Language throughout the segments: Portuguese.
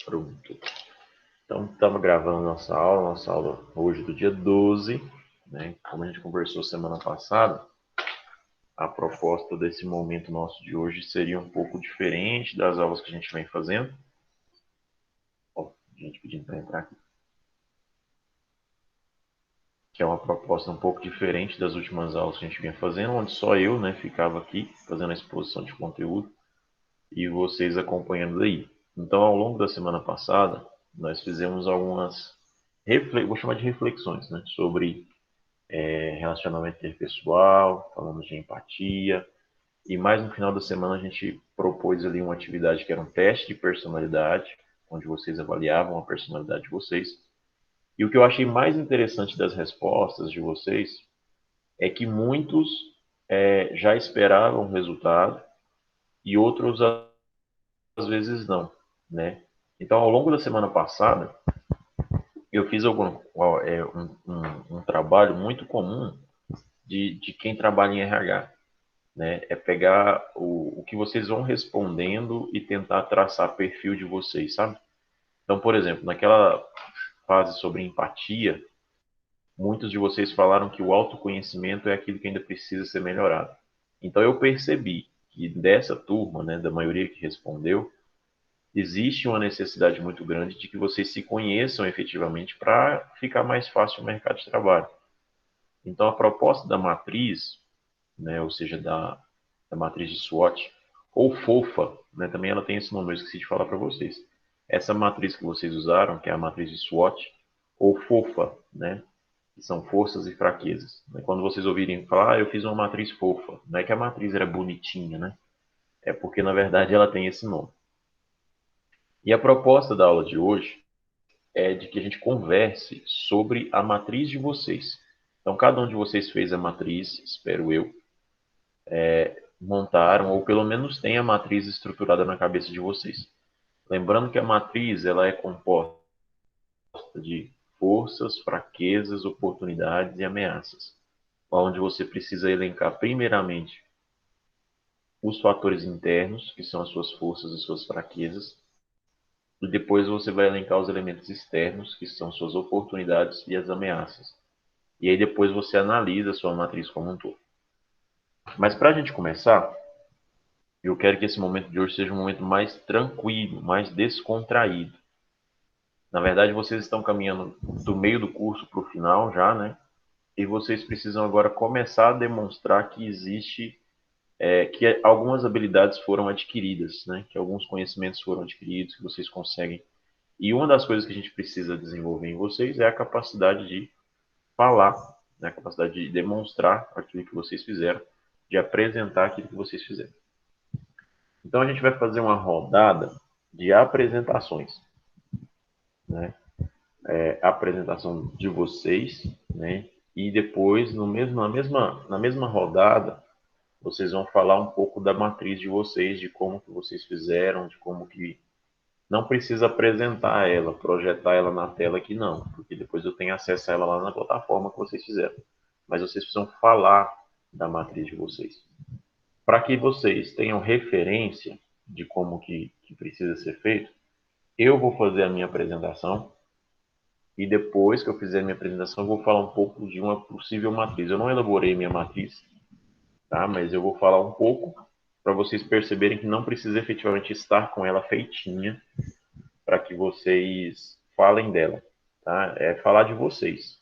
Pronto. Então, estamos gravando nossa aula hoje do dia 12, né? Como a gente conversou semana passada, a proposta desse momento nosso de hoje seria um pouco diferente das aulas que a gente vem fazendo. Ó, gente pedindo para entrar aqui. Que é uma proposta um pouco diferente das últimas aulas que a gente vinha fazendo, onde só eu, né, ficava aqui fazendo a exposição de conteúdo e vocês acompanhando daí. Então, ao longo da semana passada, nós fizemos algumas, vou chamar de reflexões, né, sobre relacionamento interpessoal, falamos de empatia, e mais no final da semana a gente propôs ali uma atividade que era um teste de personalidade, onde vocês avaliavam a personalidade de vocês. E o que eu achei mais interessante das respostas de vocês é que muitos já esperavam o resultado e outros às vezes não, né? Então, ao longo da semana passada, eu fiz um trabalho muito comum de quem trabalha em RH, né? É pegar o que vocês vão respondendo e tentar traçar perfil de vocês, sabe? Então, por exemplo, naquela fase sobre empatia, muitos de vocês falaram que o autoconhecimento é aquilo que ainda precisa ser melhorado. Então, eu percebi que dessa turma, né, da maioria que respondeu, existe uma necessidade muito grande de que vocês se conheçam efetivamente para ficar mais fácil o mercado de trabalho. Então, a proposta da matriz, né, ou seja, da matriz de SWOT, ou FOFA, né, também ela tem esse nome, eu esqueci de falar para vocês. Essa matriz que vocês usaram, que é a matriz de SWOT, ou FOFA, né, que são forças e fraquezas. Quando vocês ouvirem falar, eu fiz uma matriz fofa, não é que a matriz era bonitinha, né? É porque, na verdade, ela tem esse nome. E a proposta da aula de hoje é de que a gente converse sobre a matriz de vocês. Então, cada um de vocês fez a matriz, espero eu, montaram, ou pelo menos tem a matriz estruturada na cabeça de vocês. Lembrando que a matriz ela é composta de forças, fraquezas, oportunidades e ameaças, onde você precisa elencar primeiramente os fatores internos, que são as suas forças e suas fraquezas, e depois você vai elencar os elementos externos, que são suas oportunidades e as ameaças. E aí depois você analisa a sua matriz como um todo. Mas para a gente começar, eu quero que esse momento de hoje seja um momento mais tranquilo, mais descontraído. Na verdade, vocês estão caminhando do meio do curso para o final já, né? E vocês precisam agora começar a demonstrar que existe, que algumas habilidades foram adquiridas, né? Que alguns conhecimentos foram adquiridos, que vocês conseguem. E uma das coisas que a gente precisa desenvolver em vocês é a capacidade de falar, né? A capacidade de demonstrar aquilo que vocês fizeram, de apresentar aquilo que vocês fizeram. Então a gente vai fazer uma rodada de apresentações, né? A apresentação de vocês, né? E depois, na mesma rodada, vocês vão falar um pouco da matriz de vocês, de como que vocês fizeram, de como que... Não precisa apresentar ela, projetar ela na tela aqui não, porque depois eu tenho acesso a ela lá na plataforma que vocês fizeram. Mas vocês precisam falar da matriz de vocês. Para que vocês tenham referência de como que precisa ser feito, eu vou fazer a minha apresentação e depois que eu fizer a minha apresentação, eu vou falar um pouco de uma possível matriz. Eu não elaborei minha matriz, tá? Mas eu vou falar um pouco para vocês perceberem que não precisa efetivamente estar com ela feitinha para que vocês falem dela, tá? É falar de vocês.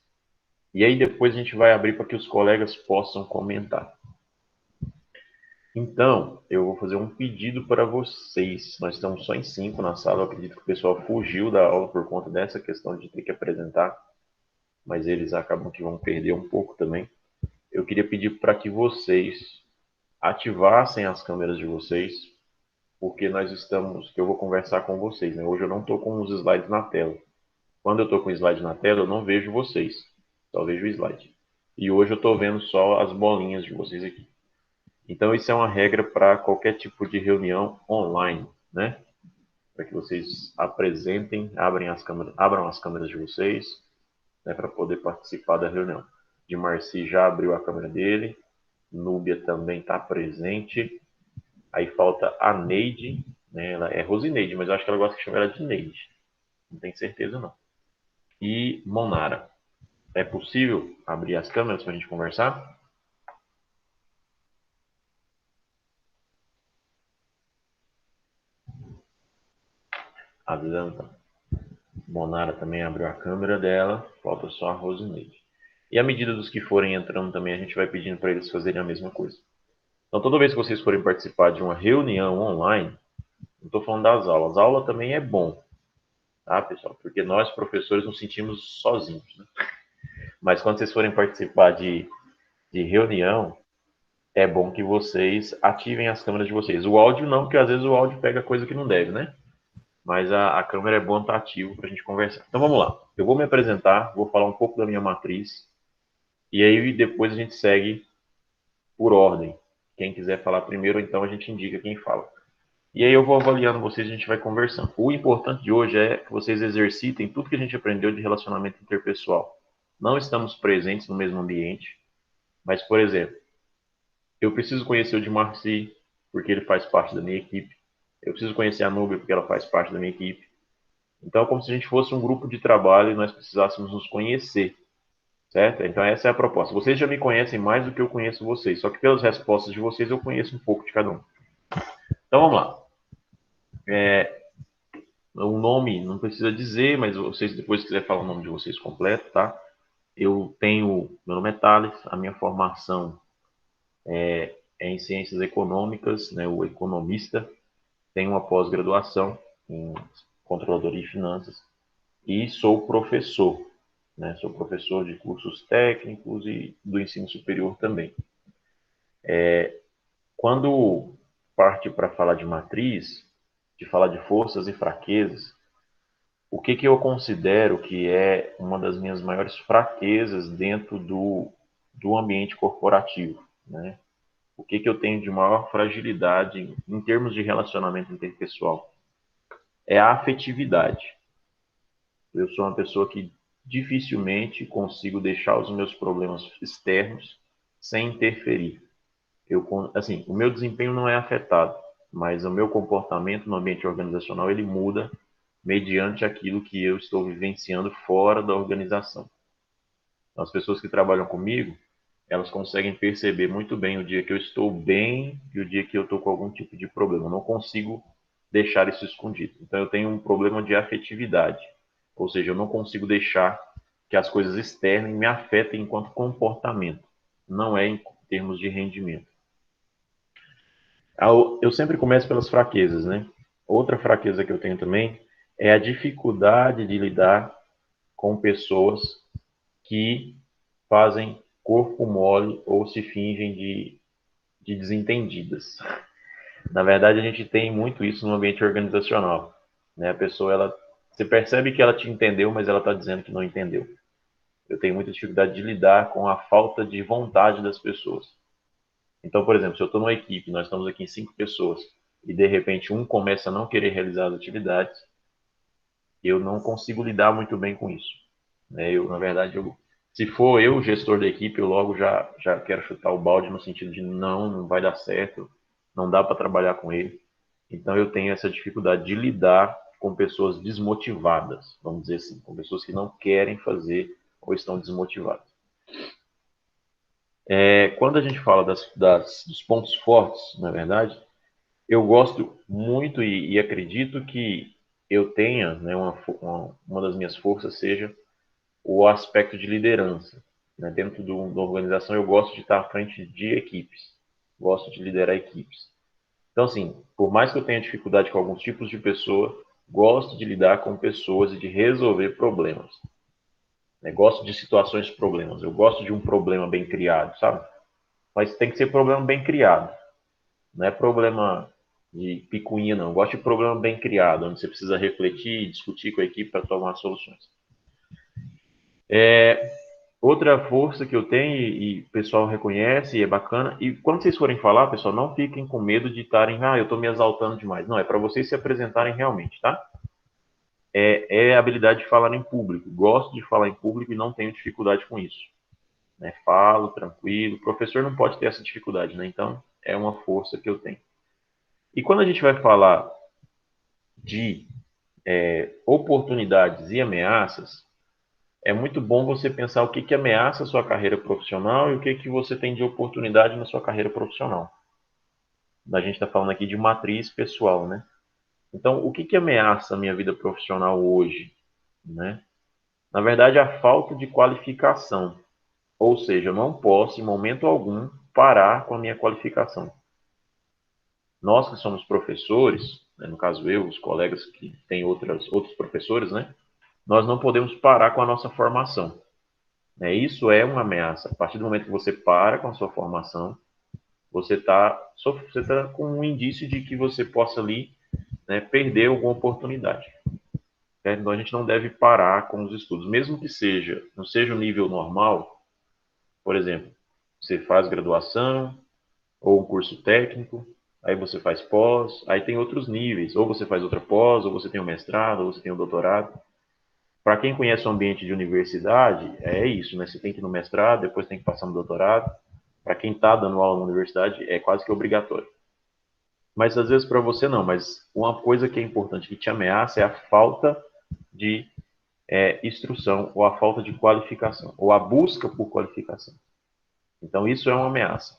E aí depois a gente vai abrir para que os colegas possam comentar. Então, eu vou fazer um pedido para vocês. Nós estamos só em 5 na sala. Eu acredito que o pessoal fugiu da aula por conta dessa questão de ter que apresentar, mas eles acabam que vão perder um pouco também. Eu queria pedir para que vocês ativassem as câmeras de vocês, porque que eu vou conversar com vocês, né? Hoje eu não estou com os slides na tela. Quando eu estou com o slide na tela, eu não vejo vocês, só vejo o slide. E hoje eu estou vendo só as bolinhas de vocês aqui. Então, isso é uma regra para qualquer tipo de reunião online, né? Para que vocês apresentem, abram as câmeras de vocês, né, para poder participar da reunião. De Marci já abriu a câmera dele, Núbia também está presente. Aí falta a Neide, né? Ela é Rosineide, mas eu acho que ela gosta de chamar ela de Neide. Não tenho certeza, não. E Monara. É possível abrir as câmeras para a gente conversar? Adanta. Monara também abriu a câmera dela, falta só a Rosineide. E à medida dos que forem entrando também, a gente vai pedindo para eles fazerem a mesma coisa. Então, toda vez que vocês forem participar de uma reunião online, não estou falando das aulas, a aula também é bom, tá, pessoal? Porque nós, professores, nos sentimos sozinhos, né? Mas quando vocês forem participar de reunião, é bom que vocês ativem as câmeras de vocês. O áudio não, porque às vezes o áudio pega coisa que não deve, né? Mas a câmera é bom estar ativo para a gente conversar. Então vamos lá. Eu vou me apresentar, vou falar um pouco da minha matriz, e aí depois a gente segue por ordem. Quem quiser falar primeiro, então a gente indica quem fala. E aí eu vou avaliando vocês e a gente vai conversando. O importante de hoje é que vocês exercitem tudo que a gente aprendeu de relacionamento interpessoal. Não estamos presentes no mesmo ambiente, mas, por exemplo, eu preciso conhecer o de Marci, porque ele faz parte da minha equipe. Eu preciso conhecer a Núbia, porque ela faz parte da minha equipe. Então, é como se a gente fosse um grupo de trabalho e nós precisássemos nos conhecer, certo? Então, essa é a proposta. Vocês já me conhecem mais do que eu conheço vocês, só que pelas respostas de vocês eu conheço um pouco de cada um. Então, vamos lá. O nome não precisa dizer, mas vocês depois quiserem falar o nome de vocês completo, tá? Meu nome é Thales, a minha formação é em ciências econômicas, né, o economista, tenho uma pós-graduação em controladoria de finanças e sou professor, né? Sou professor de cursos técnicos e do ensino superior também. Quando parte para falar de matriz, de falar de forças e fraquezas, o que que eu considero que é uma das minhas maiores fraquezas dentro do ambiente corporativo, né? O que que eu tenho de maior fragilidade em termos de relacionamento interpessoal? É a afetividade. Eu sou uma pessoa que dificilmente consigo deixar os meus problemas externos sem interferir. Assim, o meu desempenho não é afetado, mas o meu comportamento no ambiente organizacional ele muda mediante aquilo que eu estou vivenciando fora da organização. Então, as pessoas que trabalham comigo, elas conseguem perceber muito bem o dia que eu estou bem e o dia que eu estou com algum tipo de problema. Eu não consigo deixar isso escondido. Então, eu tenho um problema de afetividade, ou seja, eu não consigo deixar que as coisas externas me afetem enquanto comportamento, não é em termos de rendimento. Eu sempre começo pelas fraquezas, né? Outra fraqueza que eu tenho também é a dificuldade de lidar com pessoas que fazem corpo mole ou se fingem de desentendidas. Na verdade, a gente tem muito isso no ambiente organizacional, né? A pessoa, você percebe que ela te entendeu, mas ela está dizendo que não entendeu. Eu tenho muita dificuldade de lidar com a falta de vontade das pessoas. Então, por exemplo, se eu estou numa equipe, nós estamos aqui em 5 pessoas, e de repente um começa a não querer realizar as atividades, eu não consigo lidar muito bem com isso, né? Na verdade, se for eu o gestor da equipe, eu logo já quero chutar o balde no sentido de não vai dar certo, não dá para trabalhar com ele. Então, eu tenho essa dificuldade de lidar com pessoas desmotivadas, vamos dizer assim, com pessoas que não querem fazer ou estão desmotivadas. Quando a gente fala dos pontos fortes, na verdade, eu gosto muito e acredito que eu tenha, né, uma das minhas forças seja o aspecto de liderança. Né? Dentro da organização, eu gosto de estar à frente de equipes, gosto de liderar equipes. Então, assim, por mais que eu tenha dificuldade com alguns tipos de pessoa, gosto de lidar com pessoas e de resolver problemas. Né? Gosto de situações de problemas. Eu gosto de um problema bem criado, sabe? Mas tem que ser problema bem criado. Não é problema de picuinha, não. Eu gosto de problema bem criado, onde você precisa refletir e discutir com a equipe para tomar soluções. Outra força que eu tenho e o pessoal reconhece e é bacana. E quando vocês forem falar, pessoal, não fiquem com medo de estarem, eu estou me exaltando demais. Não, é para vocês se apresentarem realmente, tá? É a habilidade de falar em público. Gosto de falar em público e não tenho dificuldade com isso. Né? Falo tranquilo. O professor não pode ter essa dificuldade, né? Então, é uma força que eu tenho. E quando a gente vai falar de oportunidades e ameaças, é muito bom você pensar o que que ameaça a sua carreira profissional e o que que você tem de oportunidade na sua carreira profissional. A gente está falando aqui de matriz pessoal, né? Então, o que que ameaça a minha vida profissional hoje, né? Na verdade, a falta de qualificação. Ou seja, eu não posso, em momento algum, parar com a minha qualificação. Nós que somos professores, né, no caso eu, os colegas que têm outros professores, né? Nós não podemos parar com a nossa formação. Né? Isso é uma ameaça. A partir do momento que você para com a sua formação, você tá com um indício de que você possa ali, né, perder alguma oportunidade. Certo? Então a gente não deve parar com os estudos, mesmo que não seja o nível normal. Por exemplo, você faz graduação ou um curso técnico, aí você faz pós, aí tem outros níveis, ou você faz outra pós, ou você tem um mestrado, ou você tem um doutorado. Para quem conhece o ambiente de universidade, é isso, né? Você tem que ir no mestrado, depois tem que passar no doutorado. Para quem está dando aula na universidade, é quase que obrigatório. Mas às vezes para você não. Mas uma coisa que é importante que te ameaça é a falta de instrução, ou a falta de qualificação, ou a busca por qualificação. Então isso é uma ameaça,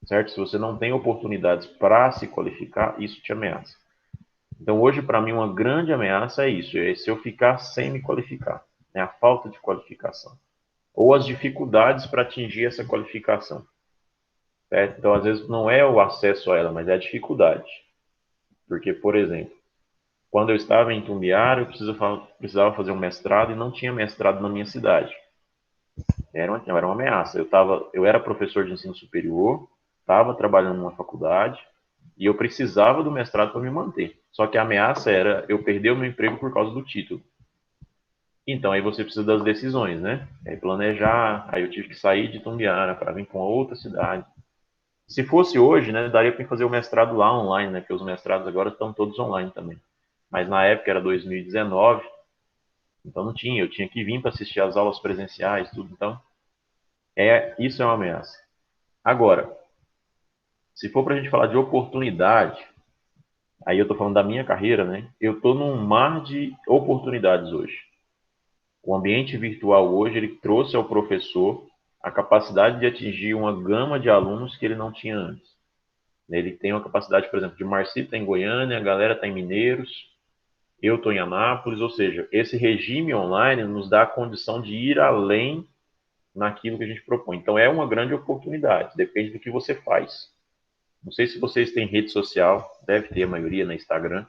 certo? Se você não tem oportunidades para se qualificar, isso te ameaça. Então hoje para mim uma grande ameaça é isso, é se eu ficar sem me qualificar, né? A falta de qualificação ou as dificuldades para atingir essa qualificação. Certo? Então, às vezes, não é o acesso a ela, mas é a dificuldade. Porque, por exemplo, quando eu estava em Tumbiara, eu precisava fazer um mestrado e não tinha mestrado na minha cidade. Era uma ameaça. Eu era professor de ensino superior, estava trabalhando numa faculdade e eu precisava do mestrado para me manter. Só que a ameaça era eu perder o meu emprego por causa do título. Então, aí você precisa das decisões, né? Aí planejar, aí eu tive que sair de Tumbiara para vir para uma outra cidade. Se fosse hoje, né, daria para fazer o mestrado lá online, né, porque os mestrados agora estão todos online também. Mas na época era 2019, então não tinha, eu tinha que vir para assistir às aulas presenciais, tudo. Então, isso é uma ameaça. Agora, se for para a gente falar de oportunidade, aí eu estou falando da minha carreira, né? Eu estou num mar de oportunidades hoje. O ambiente virtual hoje, ele trouxe ao professor a capacidade de atingir uma gama de alunos que ele não tinha antes. Ele tem uma capacidade, por exemplo, de Marci está em Goiânia, a galera está em Mineiros, eu estou em Anápolis, ou seja, esse regime online nos dá a condição de ir além naquilo que a gente propõe. Então é uma grande oportunidade, depende do que você faz. Não sei se vocês têm rede social, deve ter a maioria na Instagram.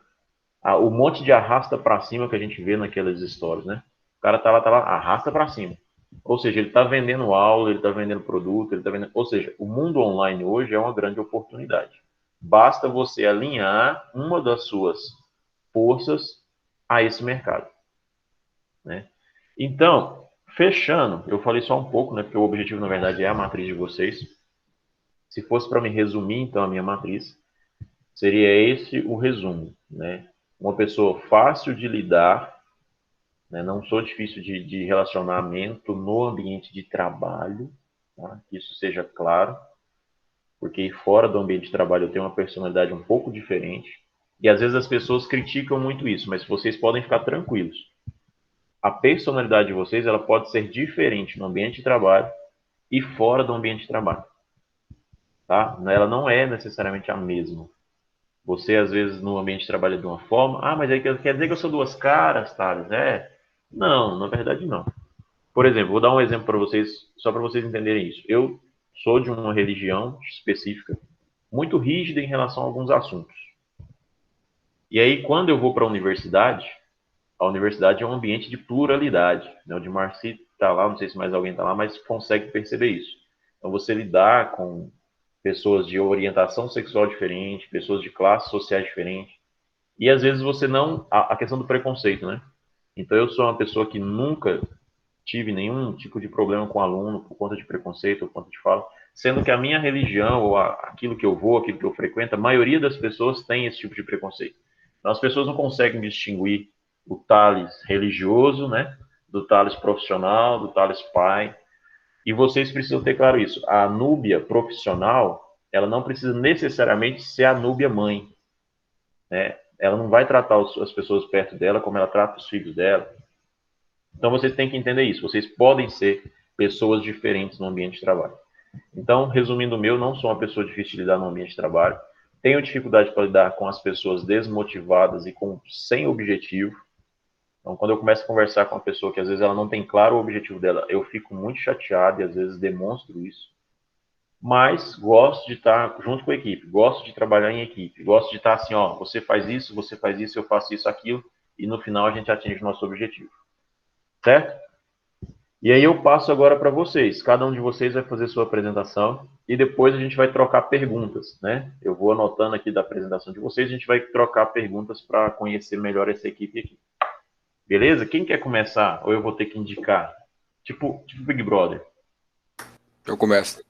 O monte de arrasta para cima que a gente vê naquelas histórias, né? O cara tá lá, arrasta para cima. Ou seja, ele está vendendo aula, ele está vendendo produto, ele está vendendo. Ou seja, o mundo online hoje é uma grande oportunidade. Basta você alinhar uma das suas forças a esse mercado, né? Então, fechando, eu falei só um pouco, né? Porque o objetivo, na verdade, é a matriz de vocês. Se fosse para me resumir, então, a minha matriz, seria esse o resumo, né? Uma pessoa fácil de lidar, né? Não sou difícil de relacionamento no ambiente de trabalho, tá? Que isso seja claro, porque fora do ambiente de trabalho eu tenho uma personalidade um pouco diferente. E às vezes as pessoas criticam muito isso, mas vocês podem ficar tranquilos. A personalidade de vocês ela pode ser diferente no ambiente de trabalho e fora do ambiente de trabalho, tá? Ela não é necessariamente a mesma. Você, às vezes, no ambiente de trabalho é de uma forma. Ah, mas aí quer dizer que eu sou duas caras, Thales? Não, na verdade não. Por exemplo, vou dar um exemplo para vocês, só para vocês entenderem isso. Eu sou de uma religião específica, muito rígida em relação a alguns assuntos. E aí, quando eu vou para a universidade é um ambiente de pluralidade. Né? O de Marci está lá, não sei se mais alguém está lá, mas consegue perceber isso. Então, você lidar com pessoas de orientação sexual diferente, pessoas de classes sociais diferentes, e às vezes você não. A questão do preconceito, né? Então, eu sou uma pessoa que nunca tive nenhum tipo de problema com aluno por conta de preconceito ou por conta de fala, sendo que a minha religião ou aquilo que eu vou, aquilo que eu frequento, a maioria das pessoas tem esse tipo de preconceito. Então, as pessoas não conseguem distinguir o Thales religioso, né, do Thales profissional, do Thales pai. E vocês precisam ter claro isso. A Núbia profissional, ela não precisa necessariamente ser a Núbia mãe, né? ela não vai tratar as pessoas perto dela como ela trata os filhos dela. Então vocês têm que entender isso. Vocês podem ser pessoas diferentes no ambiente de trabalho. Então, resumindo o meu, não sou uma pessoa difícil de lidar no ambiente de trabalho. Tenho dificuldade para lidar com as pessoas desmotivadas e sem objetivo. Então, quando eu começo a conversar com uma pessoa que às vezes ela não tem claro o objetivo dela, eu fico muito chateado e às vezes demonstro isso. Mas gosto de estar junto com a equipe, gosto de trabalhar em equipe, gosto de estar assim, ó, você faz isso, eu faço isso, aquilo, e no final a gente atinge o nosso objetivo. Certo? E aí eu passo agora para vocês. Cada um de vocês vai fazer sua apresentação e depois a gente vai trocar perguntas, né? Eu vou anotando aqui da apresentação de vocês, a gente vai trocar perguntas para conhecer melhor essa equipe aqui. Beleza? Quem quer começar? Ou eu vou ter que indicar? Tipo Big Brother. Eu começo.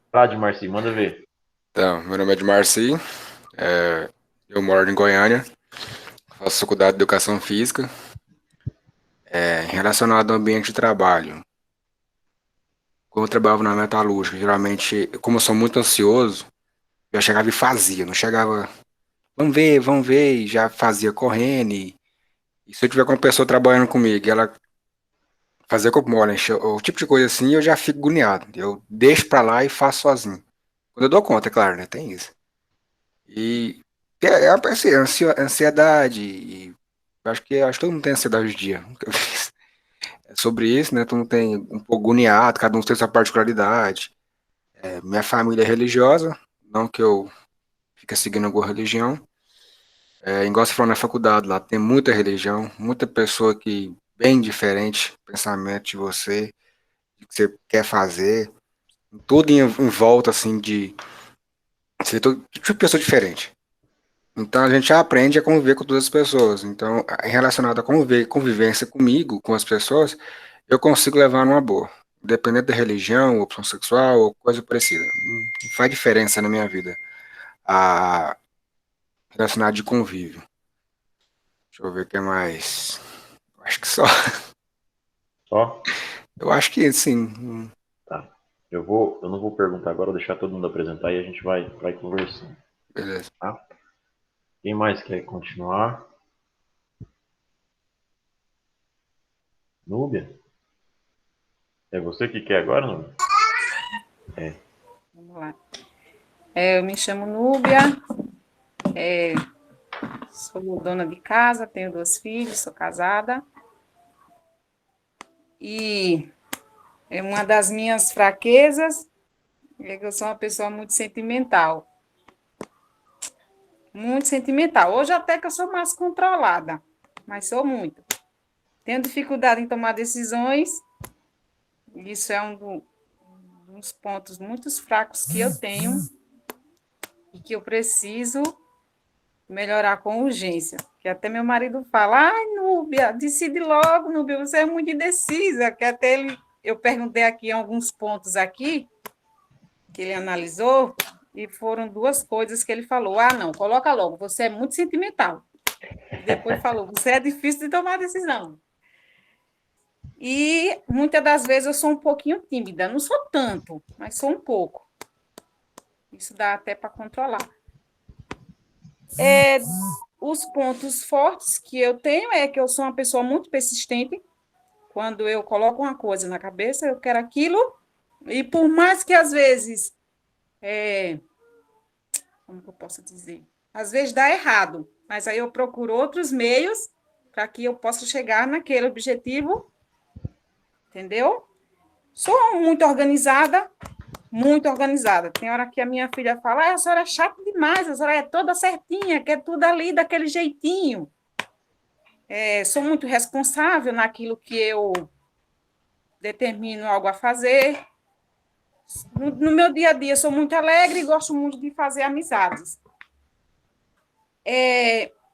Tá, de Marci, manda ver. Então, meu nome é Edmarci, eu moro em Goiânia, faço faculdade de Educação Física, relacionado ao ambiente de trabalho. Quando eu trabalhava na metalúrgica, geralmente, como eu sou muito ansioso, eu chegava e fazia, não chegava, vamos ver, e já fazia correndo. E se eu tiver com uma pessoa trabalhando comigo, e ela fazer como olha, o tipo de coisa assim, eu já fico agoniado. Eu deixo pra lá e faço sozinho. Quando eu dou conta, é claro, né? Tem isso. E assim, ansiedade. E acho que todo mundo tem ansiedade hoje em dia. Nunca vi isso. É sobre isso, né? Todo mundo tem um pouco agoniado, cada um tem sua particularidade. Minha família é religiosa, não que eu fique seguindo alguma religião. Igual você falou na faculdade lá, tem muita religião, muita pessoa que bem diferente pensamento de você, do que você quer fazer, tudo em volta assim de ser todo tipo de pessoa diferente. Então a gente já aprende a conviver com todas as pessoas. Então, relacionado a convivência comigo, com as pessoas, eu consigo levar numa boa. Independente da religião, opção sexual ou coisa parecida. Não faz diferença na minha vida. A relacionado de convívio. Deixa eu ver o que mais. Acho que só. Só? Eu acho que sim. Tá. Eu não vou perguntar agora, vou deixar todo mundo apresentar e a gente vai conversando. Beleza. Tá? Quem mais quer continuar? Núbia? É você que quer agora, Núbia? É. Vamos lá. Eu me chamo Núbia, sou dona de casa, tenho 2 filhos, sou casada. E uma das minhas fraquezas é que eu sou uma pessoa muito sentimental. Muito sentimental. Hoje até que eu sou mais controlada, mas sou muito. Tenho dificuldade em tomar decisões. Isso é dos pontos muito fracos que eu tenho e que eu preciso melhorar com urgência. Que até meu marido fala, ai, Núbia, decide logo, Núbia, você é muito indecisa. Que até eu perguntei aqui alguns pontos aqui, que ele analisou, e foram 2 coisas que ele falou. Ah, não, coloca logo, você é muito sentimental. Depois falou, você é difícil de tomar decisão. E muitas das vezes eu sou um pouquinho tímida, não sou tanto, mas sou um pouco. Isso dá até para controlar. Os pontos fortes que eu tenho é que eu sou uma pessoa muito persistente. Quando eu coloco uma coisa na cabeça, eu quero aquilo. E por mais que às vezes, como que eu posso dizer? Às vezes dá errado, mas aí eu procuro outros meios para que eu possa chegar naquele objetivo, entendeu? Sou muito organizada. Tem hora que a minha filha fala, a senhora é chata demais, a senhora é toda certinha, quer tudo ali daquele jeitinho. Sou muito responsável naquilo que eu determino algo a fazer. No meu dia a dia, sou muito alegre e gosto muito de fazer amizades.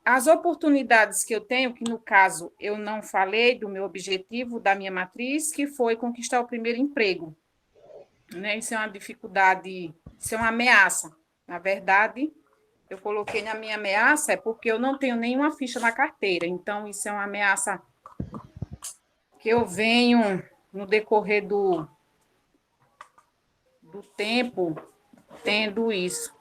As oportunidades que eu tenho, que no caso eu não falei do meu objetivo, da minha matriz, que foi conquistar o primeiro emprego. Né? Isso é uma dificuldade, isso é uma ameaça. Na verdade, eu coloquei na minha ameaça porque eu não tenho nenhuma ficha na carteira. Então, isso é uma ameaça que eu venho no decorrer do tempo tendo isso.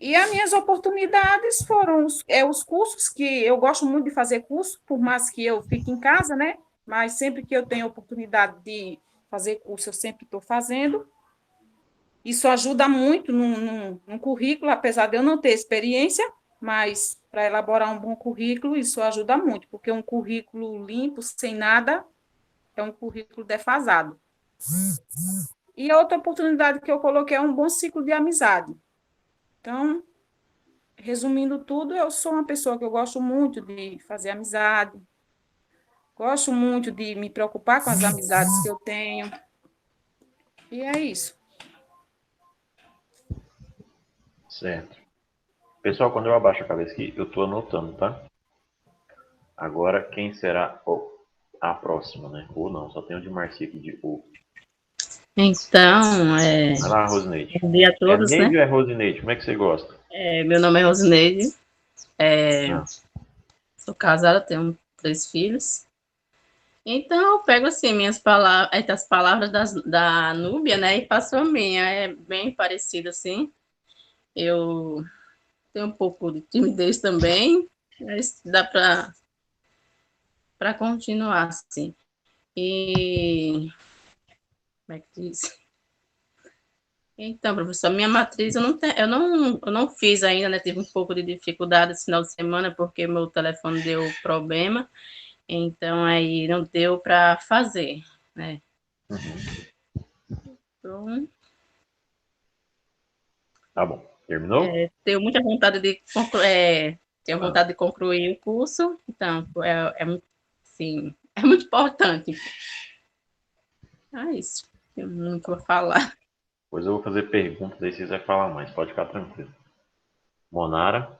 E as minhas oportunidades foram os cursos, que eu gosto muito de fazer curso, por mais que eu fique em casa, né? Mas sempre que eu tenho oportunidade de fazer curso, eu sempre estou fazendo. Isso ajuda muito no currículo, apesar de eu não ter experiência, mas para elaborar um bom currículo, isso ajuda muito, porque um currículo limpo, sem nada, é um currículo defasado. E a outra oportunidade que eu coloquei é um bom ciclo de amizade. Então, resumindo tudo, eu sou uma pessoa que eu gosto muito de fazer amizade, gosto muito de me preocupar com as amizades que eu tenho, e é isso. Certo. Pessoal, quando eu abaixo a cabeça aqui, eu estou anotando, tá? Agora, quem será a próxima, né? Ou não, só tem o de Marcia aqui de O. Então, Vai lá, Rosineide. bom dia a É todos, né? Neide ou é Rosineide? Como é que você gosta? Meu nome é Rosineide, Ah, sou casada, tenho 3 filhos. Então, eu pego assim minhas palavras, as palavras da Núbia, né, e passo a minha. É bem parecido assim. Eu tenho um pouco de timidez também, mas dá para continuar assim. E como é que diz? Então, professor, minha matriz eu não fiz ainda, né? Tive um pouco de dificuldade esse final de semana porque meu telefone deu problema, então aí não deu para fazer, né? uhum. Então, Tá bom. Terminou? tenho muita vontade tenho Ah, vontade de concluir o curso, então sim, é muito importante. É isso. Eu nunca vou falar. depois eu vou fazer perguntas aí, vocês vão falar mais. Pode ficar tranquilo. Monara,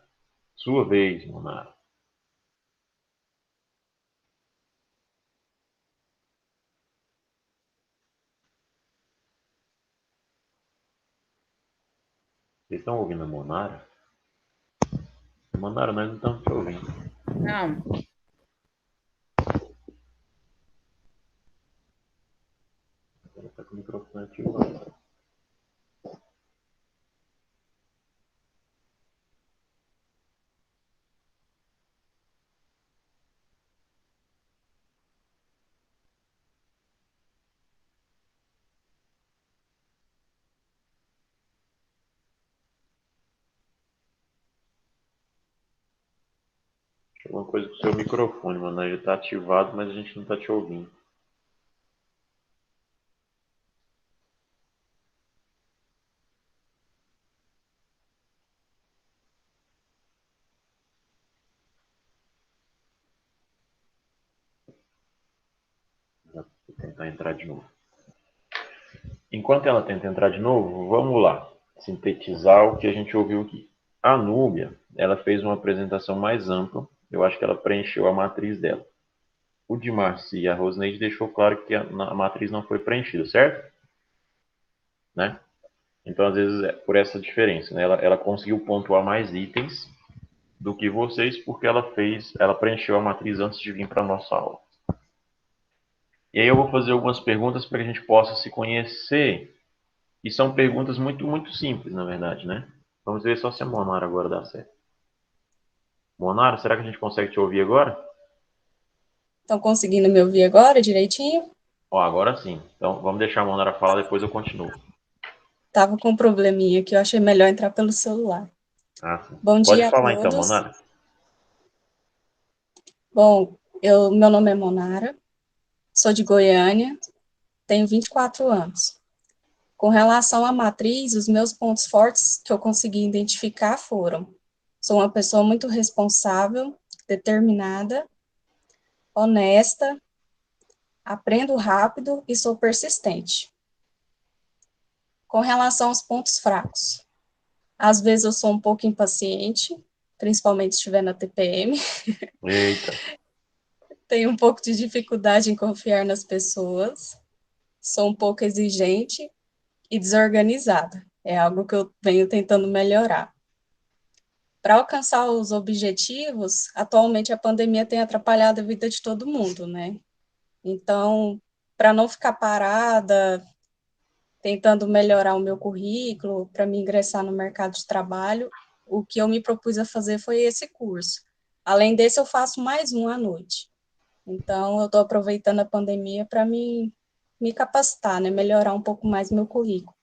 sua vez, Monara. Vocês estão ouvindo a Monara? Monara, nós não estamos te ouvindo. Não, Ela está com o microfone ativado. Alguma coisa com o seu microfone, mano. Ele está ativado, mas a gente não está te ouvindo. Vou tentar entrar de novo. Enquanto ela tenta entrar de novo, vamos lá. Sintetizar o que a gente ouviu aqui. A Núbia, ela fez uma apresentação mais ampla. Eu acho que ela preencheu a matriz dela. O de Marci e a Rosneide deixou claro que a matriz não foi preenchida, certo? Né? Então, às vezes, é por essa diferença. Né? Ela conseguiu pontuar mais itens do que vocês, porque ela preencheu a matriz antes de vir para a nossa aula. E aí eu vou fazer algumas perguntas para que a gente possa se conhecer. E são perguntas muito, muito simples, na verdade, né? Vamos ver só se a Monara agora dá certo. Monara, será que a gente consegue te ouvir agora? Estão conseguindo me ouvir agora direitinho? Ó, agora sim. Então vamos deixar a Monara falar, depois eu continuo. Tava com um probleminha que eu achei melhor entrar pelo celular. Ah, sim. Bom Pode dia a falar então, todos. Monara. Bom, meu nome é Monara, sou de Goiânia, tenho 24 anos. Com relação à matriz, os meus pontos fortes que eu consegui identificar foram: sou uma pessoa muito responsável, determinada, honesta, aprendo rápido e sou persistente. Com relação aos pontos fracos, às vezes eu sou um pouco impaciente, principalmente se estiver na TPM. Eita. Tenho um pouco de dificuldade em confiar nas pessoas. Sou um pouco exigente e desorganizada. É algo que eu venho tentando melhorar. Para alcançar os objetivos, atualmente a pandemia tem atrapalhado a vida de todo mundo, né? Então, para não ficar parada, tentando melhorar o meu currículo, para me ingressar no mercado de trabalho, o que eu me propus a fazer foi esse curso. Além desse, eu faço mais um à noite. Então, eu estou aproveitando a pandemia para me capacitar, né, melhorar um pouco mais meu currículo.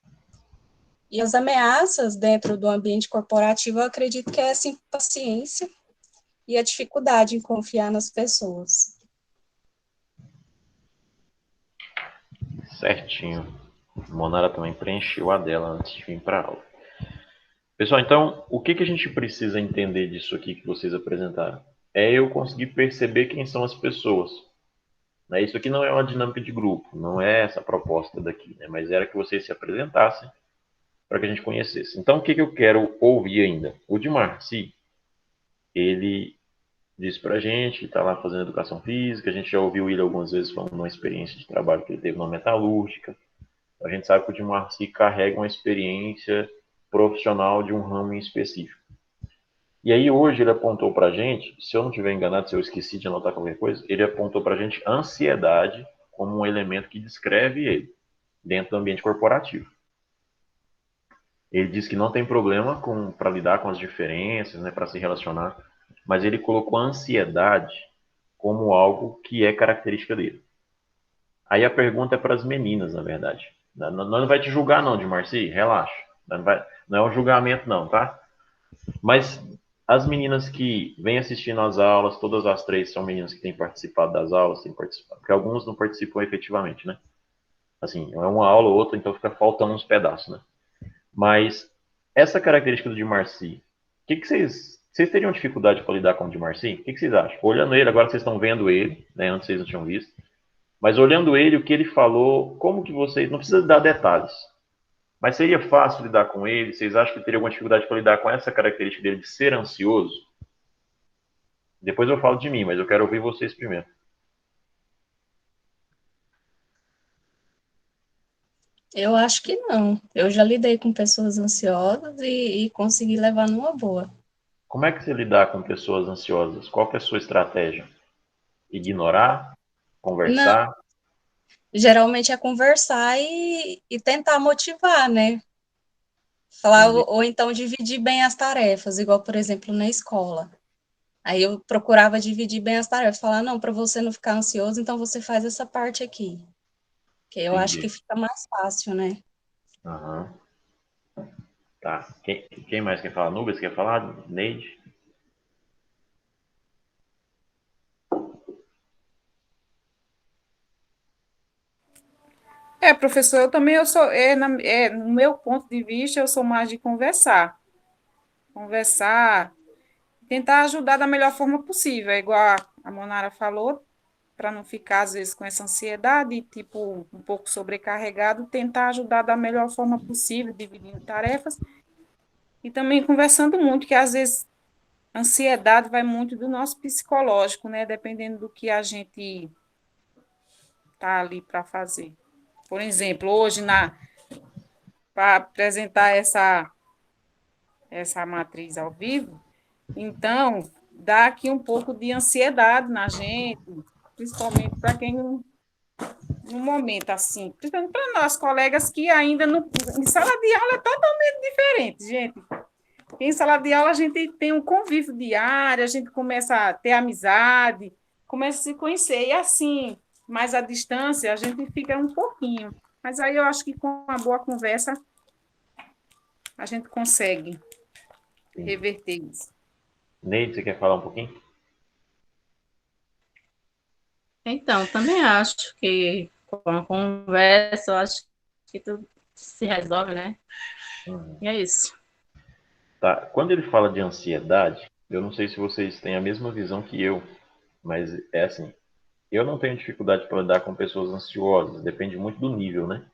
E as ameaças dentro do ambiente corporativo, eu acredito que é essa impaciência e a dificuldade em confiar nas pessoas. Certinho. Monara também preencheu a dela antes de vir para a aula. Pessoal, então, o que a gente precisa entender disso aqui que vocês apresentaram? É eu conseguir perceber quem são as pessoas. Né? Isso aqui não é uma dinâmica de grupo, não é essa a proposta daqui, né? Mas era que vocês se apresentassem para que a gente conhecesse. Então, o que eu quero ouvir ainda? O de Marci, ele disse para a gente que está lá fazendo educação física, a gente já ouviu ele algumas vezes falando de uma experiência de trabalho que ele teve na metalúrgica. A gente sabe que o de Marci carrega uma experiência profissional de um ramo em específico. E aí hoje ele apontou para a gente, se eu não estiver enganado, se eu esqueci de anotar qualquer coisa, ele apontou para a gente ansiedade como um elemento que descreve ele dentro do ambiente corporativo. Ele disse que não tem problema para lidar com as diferenças, né, para se relacionar, mas ele colocou a ansiedade como algo que é característica dele. Aí a pergunta é para as meninas, na verdade. Nós não vai te julgar não, de Marci, relaxa. Não é um julgamento não, tá? Mas as meninas que vêm assistindo às aulas, todas as três são meninas que têm participado das aulas, têm participado, porque alguns não participam efetivamente, né? Assim, é uma aula ou outra, então fica faltando uns pedaços, né? Mas essa característica do de Marci, o que vocês teriam dificuldade para lidar com o de Marci? O que vocês acham? Olhando ele, agora vocês estão vendo ele, né? Antes vocês não tinham visto. Mas olhando ele, o que ele falou, como que vocês... Não precisa dar detalhes. Mas seria fácil lidar com ele? Vocês acham que teria alguma dificuldade para lidar com essa característica dele de ser ansioso? Depois eu falo de mim, mas eu quero ouvir vocês primeiro. Eu acho que não. Eu já lidei com pessoas ansiosas e consegui levar numa boa. Como é que você lidar com pessoas ansiosas? Qual que é a sua estratégia? Ignorar? Não, Conversar? geralmente é conversar e tentar motivar, né? Falar, Entendi. ou então dividir bem as tarefas, igual, por exemplo, na escola. Aí eu procurava dividir bem as tarefas, falar, não, para você não ficar ansioso, então você faz essa parte aqui. Que eu acho que Entendi. fica mais fácil, né? Aham. Tá. Quem mais quer falar? Nubes quer falar? Neide? Professor, eu também no meu ponto de vista, eu sou mais de conversar. Conversar, tentar ajudar da melhor forma possível, é igual a Monara falou, para não ficar, às vezes, com essa ansiedade, tipo, um pouco sobrecarregado, tentar ajudar da melhor forma possível, dividindo tarefas, e também conversando muito, que às vezes a ansiedade vai muito do nosso psicológico, né? Dependendo do que a gente tá ali para fazer. Por exemplo, hoje, para apresentar essa matriz ao vivo, então, dá aqui um pouco de ansiedade na gente, principalmente para quem no momento assim, principalmente para nós colegas que ainda não, em sala de aula é totalmente diferente, gente. Em sala de aula a gente tem um convívio diário, a gente começa a ter amizade, começa a se conhecer e assim, mais à distância a gente fica um pouquinho. Mas aí eu acho que com uma boa conversa a gente consegue reverter isso. Neide, você quer falar um pouquinho? Então, também acho que com a conversa, eu acho que tudo se resolve, né? E é isso. Tá. Quando ele fala de ansiedade, eu não sei se vocês têm a mesma visão que eu, mas é assim, eu não tenho dificuldade para lidar com pessoas ansiosas, depende muito do nível, né?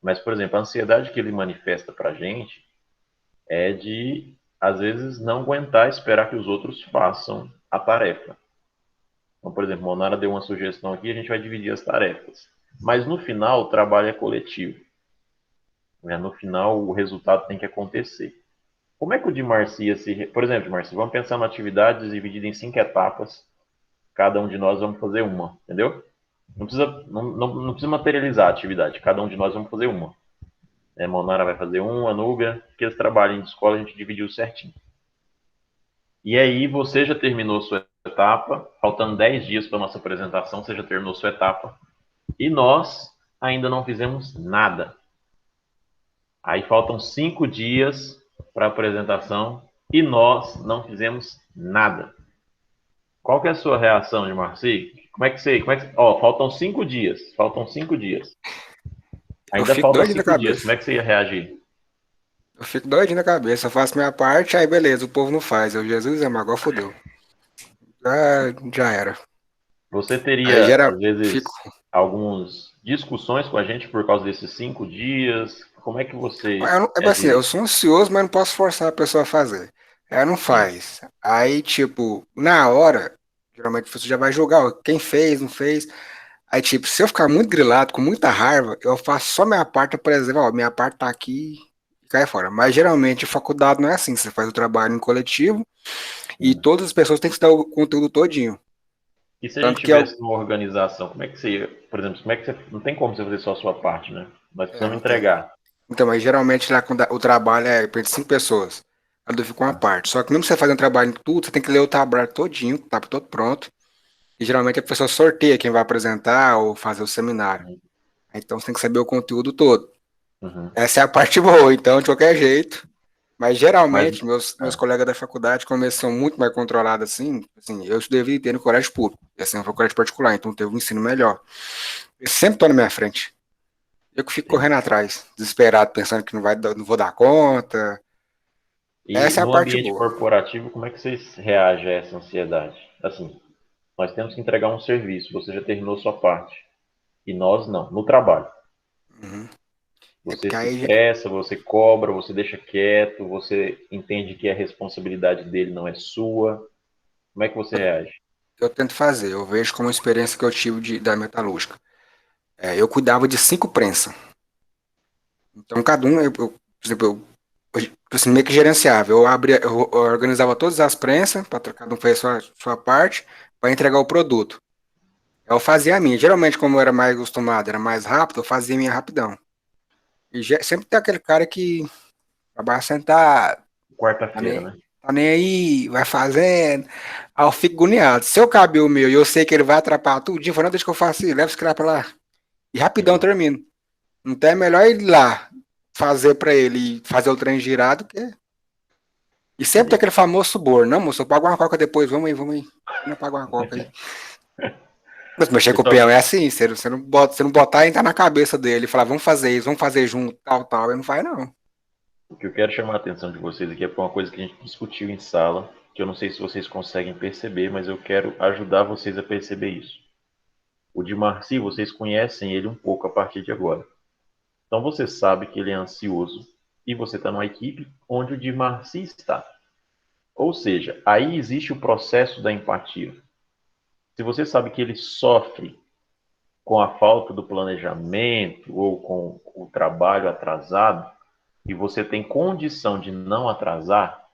Mas, por exemplo, a ansiedade que ele manifesta para a gente é de, às vezes, não aguentar esperar que os outros façam a tarefa. Então, por exemplo, Monara deu uma sugestão aqui, a gente vai dividir as tarefas. Mas no final, o trabalho é coletivo. Né? No final, o resultado tem que acontecer. Como é que o de Marcia se... Por exemplo, Marcia, vamos pensar em atividades divididas em 5 etapas. Cada um de nós vamos fazer uma, entendeu? Não precisa materializar a atividade. Cada um de nós vamos fazer uma. Monara vai fazer um, a Núbia, aqueles trabalhinhos de escola a gente dividiu certinho. E aí você já terminou sua etapa, faltando 10 dias para nossa apresentação, você já terminou sua etapa, e nós ainda não fizemos nada. Aí faltam 5 dias para a apresentação e nós não fizemos nada. Qual que é a sua reação, de Marci? Faltam 5 dias. Eu Ainda fico faltam doidinho na 5 dias. Como cabeça. é que você ia reagir? Eu fico doidinho na cabeça. Eu faço minha parte, aí beleza, o povo não faz. Eu, Jesus, é, mas agora fodeu. Já era. Você Aí teria, gera, às vezes, fico. algumas discussões com a gente por causa desses 5 dias? Como é que você É assim, eu reagiria? sou ansioso, mas não posso forçar a pessoa a fazer. Ela não Sim. faz. Aí, tipo, na hora, geralmente você já vai julgar ó, quem fez, não fez. Aí, tipo, se eu ficar muito grilado, com muita raiva, eu faço só minha parte, por exemplo, ó, minha parte tá aqui e cai fora. Mas geralmente a faculdade não é assim, você faz o trabalho em coletivo e Sim. todas as pessoas têm que dar o conteúdo todinho. E se a gente Tanto que eu. tivesse uma organização, como é que você ia, por exemplo, como é que você, não tem como você fazer só a sua parte, né? Nós É, precisamos não tem. entregar. Então, mas geralmente lá quando o trabalho é para 5 pessoas. Cada um fica uma parte. Só que mesmo você fazendo trabalho em tudo, você tem que ler o trabalho todinho, tá todo pronto. E geralmente a pessoa sorteia quem vai apresentar ou fazer o seminário. Então você tem que saber o conteúdo todo. Uhum. Essa é a parte boa, então, de qualquer jeito. Mas Mas, geralmente, meus ah, colegas da faculdade, como eles são muito mais controlados assim, eu devia ter no colégio público. E assim, foi colégio particular, então teve um ensino melhor. Eles sempre estão na minha frente. Eu que fico sim. correndo atrás, desesperado, pensando que não vou dar conta. E Essa é a no parte ambiente boa. corporativo, como é que vocês reagem a essa ansiedade? Assim, nós temos que entregar um serviço, você já terminou sua parte, e nós não, no trabalho. Uhum. É Você porque se aí estressa, você cobra, você deixa quieto, você entende que a responsabilidade dele não é sua. Como é que você reage? eu tento fazer, eu vejo como uma experiência que eu tive da metalúrgica. É, eu cuidava de 5 prensas. Então, cada um, por exemplo, assim, meio que gerenciava. Eu organizava todas as prensas, para cada um fazer sua parte, para entregar o produto. Eu fazia a minha. Geralmente, como eu era mais acostumado, era mais rápido, eu fazia a minha rapidão. E sempre tem aquele cara que trabalha sentado, tá Quarta-feira, nem, né? tá nem aí, vai fazendo. Aí eu fico agoniado. Se eu caber o meu e eu sei que ele vai atrapalhar tudo, eu falo, não, deixa que eu faço isso, leva esse cara pra lá. E rapidão eu Uhum. termino. Então é melhor ir lá fazer pra ele e fazer o trem girado que. E sempre tem Entendi. aquele famoso suborno. Não, moço, eu pago uma coca depois, vamos aí, vamos aí. Não paga uma coca aí. Mas mexer com o peão Pessoal, é assim, você não botar e entrar na cabeça dele e falar, vamos fazer isso, vamos fazer junto, tal, tal. Ele não faz, não. o que eu quero chamar a atenção de vocês aqui é para uma coisa que a gente discutiu em sala, que eu não sei se vocês conseguem perceber, mas eu quero ajudar vocês a perceber isso. O de Marci, vocês conhecem ele um pouco a partir de agora. Então você sabe que ele é ansioso e você está numa equipe onde o de Marci está. Ou seja, aí existe o processo da empatia. Se você sabe que ele sofre com a falta do planejamento ou com o trabalho atrasado e você tem condição de não atrasar,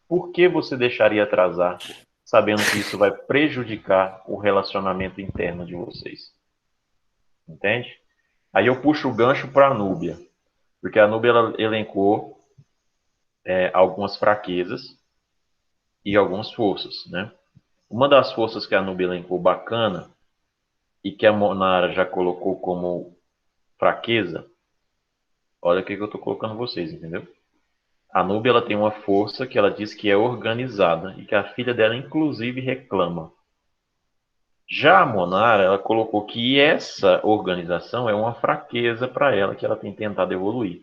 por que você deixaria atrasar, sabendo que isso vai prejudicar o relacionamento interno de vocês? Entende? Aí eu puxo o gancho para a Núbia, porque a Núbia ela elencou algumas fraquezas e algumas forças, né? Uma das forças que a Núbia elencou bacana e que a Monara já colocou como fraqueza, olha o que eu estou colocando vocês, entendeu? A Núbia ela tem uma força que ela diz que é organizada e que a filha dela inclusive reclama. Já a Monara, ela colocou que essa organização é uma fraqueza para ela, que ela tem tentado evoluir.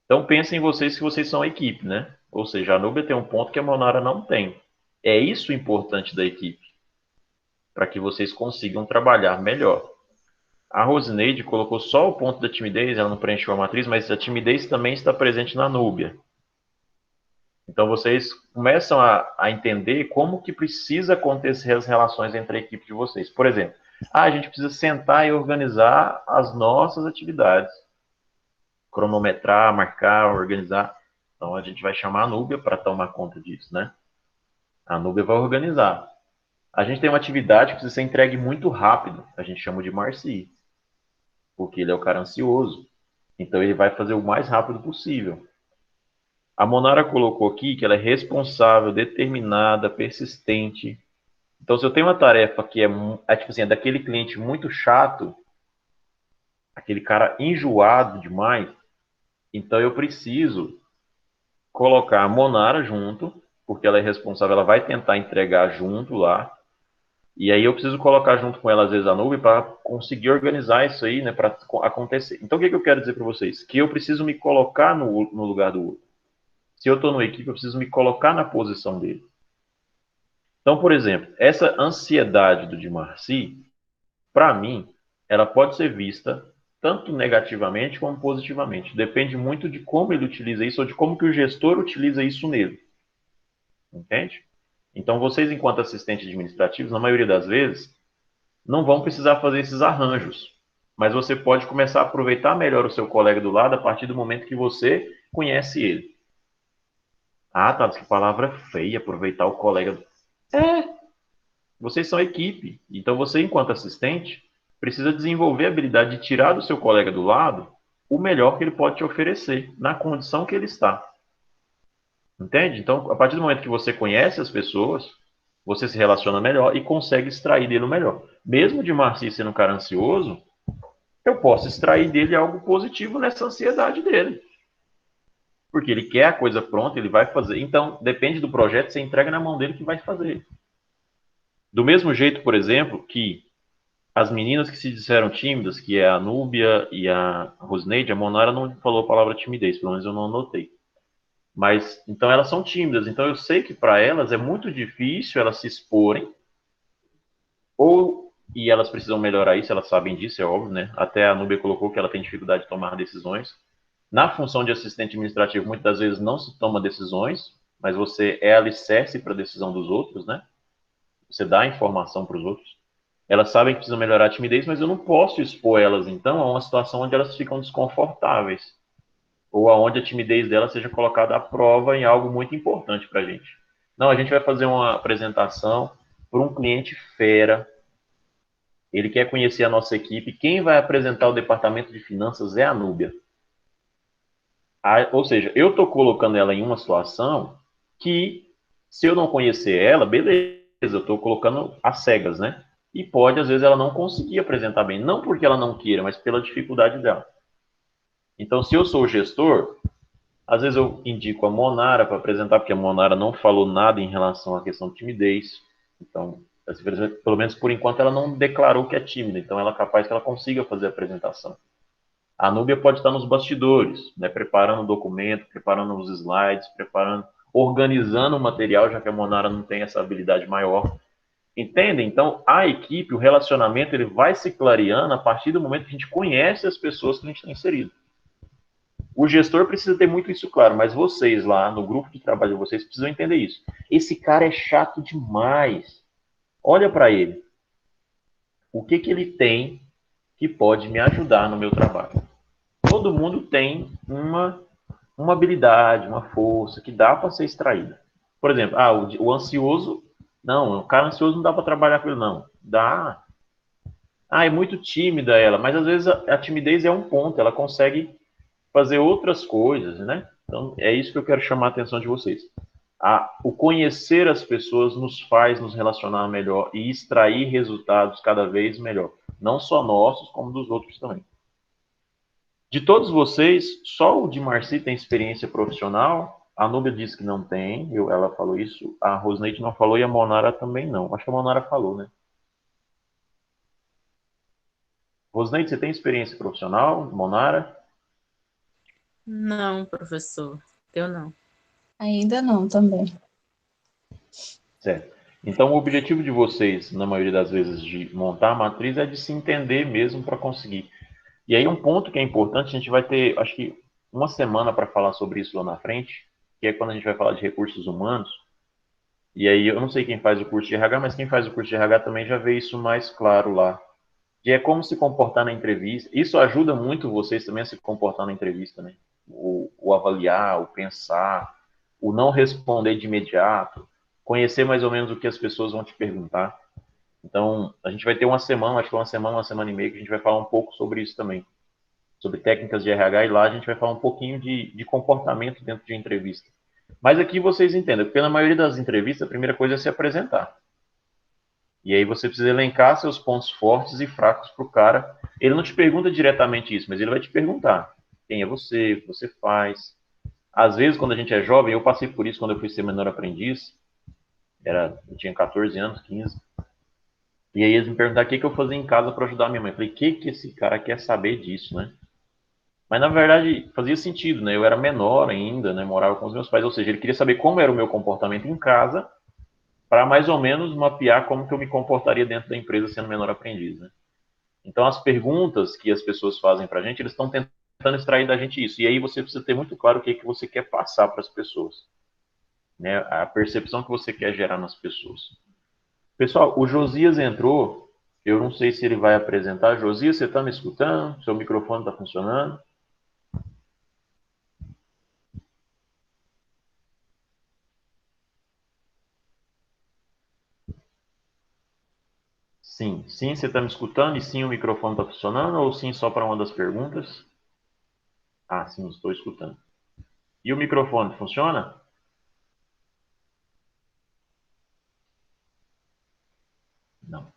Então pensem em vocês que vocês são a equipe, né? Ou seja, a Núbia tem um ponto que a Monara não tem. É isso o importante da equipe, para que vocês consigam trabalhar melhor. A Rosineide colocou só o ponto da timidez, ela não preencheu a matriz, mas a timidez também está presente na Núbia. Então vocês começam a entender como que precisa acontecer as relações entre a equipe de vocês. Por exemplo, a gente precisa sentar e organizar as nossas atividades. Cronometrar, marcar, organizar. Então a gente vai chamar a Núbia para tomar conta disso, né? A Núbia vai organizar. A gente tem uma atividade que precisa ser entregue muito rápido. A gente chama de Marci, porque ele é o cara ansioso. Então ele vai fazer o mais rápido possível. A Monara colocou aqui que ela é responsável, determinada, persistente. Então, se eu tenho uma tarefa que tipo assim, é daquele cliente muito chato, aquele cara enjoado demais, então eu preciso colocar a Monara junto, porque ela é responsável, ela vai tentar entregar junto lá. E aí eu preciso colocar junto com ela, às vezes, a nuvem para conseguir organizar isso aí, né, para acontecer. Então, o que eu quero dizer para vocês? Que eu preciso me colocar no lugar do outro. Se eu estou numa equipe, eu preciso me colocar na posição dele. Então, por exemplo, essa ansiedade do Dimarci, para mim, ela pode ser vista tanto negativamente como positivamente. Depende muito de como ele utiliza isso ou de como que o gestor utiliza isso nele. Entende? Então, vocês, enquanto assistentes administrativos, na maioria das vezes, não vão precisar fazer esses arranjos. Mas você pode começar a aproveitar melhor o seu colega do lado a partir do momento que você conhece ele. Ah, tá, que palavra feia, aproveitar o colega. Vocês são equipe. Então você, enquanto assistente, precisa desenvolver a habilidade de tirar do seu colega do lado o melhor que ele pode te oferecer, na condição que ele está. Entende? Então, a partir do momento que você conhece as pessoas, você se relaciona melhor e consegue extrair dele o melhor. Mesmo de Marci sendo um cara ansioso, eu posso extrair dele algo positivo nessa ansiedade dele. Porque ele quer a coisa pronta, ele vai fazer. Então, depende do projeto, você entrega na mão dele que vai fazer. Do mesmo jeito, por exemplo, que as meninas que se disseram tímidas, que é a Núbia e a Rosneide, a Monara não falou a palavra timidez, pelo menos eu não anotei. Mas, então elas são tímidas. Então eu sei que para elas é muito difícil elas se exporem, e elas precisam melhorar isso, elas sabem disso, é óbvio, né? Até a Núbia colocou que ela tem dificuldade de tomar decisões. Na função de assistente administrativo, muitas das vezes não se toma decisões, mas você é alicerce para a decisão dos outros, né? Você dá informação para os outros. Elas sabem que precisam melhorar a timidez, mas eu não posso expor elas, então, a uma situação onde elas ficam desconfortáveis, ou aonde a timidez delas seja colocada à prova em algo muito importante para a gente. Não, a gente vai fazer uma apresentação para um cliente fera, ele quer conhecer a nossa equipe, quem vai apresentar o departamento de finanças é a Núbia. Ou seja, eu estou colocando ela em uma situação que, se eu não conhecer ela, beleza, eu estou colocando às cegas, né? E pode, às vezes, ela não conseguir apresentar bem. Não porque ela não queira, mas pela dificuldade dela. Então, se eu sou o gestor, às vezes eu indico a Monara para apresentar, porque a Monara não falou nada em relação à questão de timidez. Então, assim, pelo menos por enquanto, ela não declarou que é tímida. Então, ela é capaz que ela consiga fazer a apresentação. A Núbia pode estar nos bastidores, né, preparando o documento, preparando os slides, organizando o material, já que a Monara não tem essa habilidade maior. Entendem? Então, a equipe, o relacionamento, ele vai se clareando a partir do momento que a gente conhece as pessoas que a gente está inserido. O gestor precisa ter muito isso claro, mas vocês lá, no grupo de trabalho de vocês, precisam entender isso. Esse cara é chato demais. Olha para ele. O que ele tem que pode me ajudar no meu trabalho? Todo mundo tem uma habilidade, uma força que dá para ser extraída. Por exemplo, o ansioso, não, o cara ansioso não dá para trabalhar com ele, não. Dá. É muito tímida ela, mas às vezes a timidez é um ponto, ela consegue fazer outras coisas, né? Então, é isso que eu quero chamar a atenção de vocês. O conhecer as pessoas nos faz nos relacionar melhor e extrair resultados cada vez melhor. Não só nossos, como dos outros também. De todos vocês, só o Dimarci tem experiência profissional. A Núbia disse que não tem, ela falou isso. A Rosneide não falou e a Monara também não. Acho que a Monara falou, né? Rosneide, você tem experiência profissional? Monara? Não, professor, eu não. Ainda não, também. Certo. Então, o objetivo de vocês, na maioria das vezes, de montar a matriz é de se entender mesmo para conseguir. E aí, um ponto que é importante, a gente vai ter, acho que, uma semana para falar sobre isso lá na frente, que é quando a gente vai falar de recursos humanos. E aí, eu não sei quem faz o curso de RH, mas quem faz o curso de RH também já vê isso mais claro lá. Que é como se comportar na entrevista. Isso ajuda muito vocês também a se comportar na entrevista, né? O avaliar, o pensar, o não responder de imediato, conhecer mais ou menos o que as pessoas vão te perguntar. Então, a gente vai ter uma semana, acho que uma semana e meia, que a gente vai falar um pouco sobre isso também. sobre técnicas de RH, e lá a gente vai falar um pouquinho de comportamento dentro de entrevista. Mas aqui vocês entendem, porque na maioria das entrevistas a primeira coisa é se apresentar. E aí você precisa elencar seus pontos fortes e fracos para o cara. Ele não te pergunta diretamente isso, mas ele vai te perguntar quem é você, o que você faz. Às vezes, quando a gente é jovem, eu passei por isso quando eu fui ser menor aprendiz, eu tinha 14 anos, 15, e aí eles me perguntaram o que eu fazia em casa para ajudar a minha mãe. Eu falei, o que esse cara quer saber disso, né? Mas, na verdade, fazia sentido, né? Eu era menor ainda, né? Morava com os meus pais, ou seja, ele queria saber como era o meu comportamento em casa, para mais ou menos mapear como que eu me comportaria dentro da empresa sendo menor aprendiz, né? Então, as perguntas que as pessoas fazem para a gente, eles estão tentando extrair da gente isso. E aí você precisa ter muito claro o que você quer passar para as pessoas, né? A percepção que você quer gerar nas pessoas. Pessoal, o Josias entrou. Eu não sei se ele vai apresentar. Josias, você está me escutando? Seu microfone está funcionando? Sim, sim, você está me escutando e sim, o microfone está funcionando ou sim só para uma das perguntas? Ah, sim, estou escutando. E o microfone funciona? Não.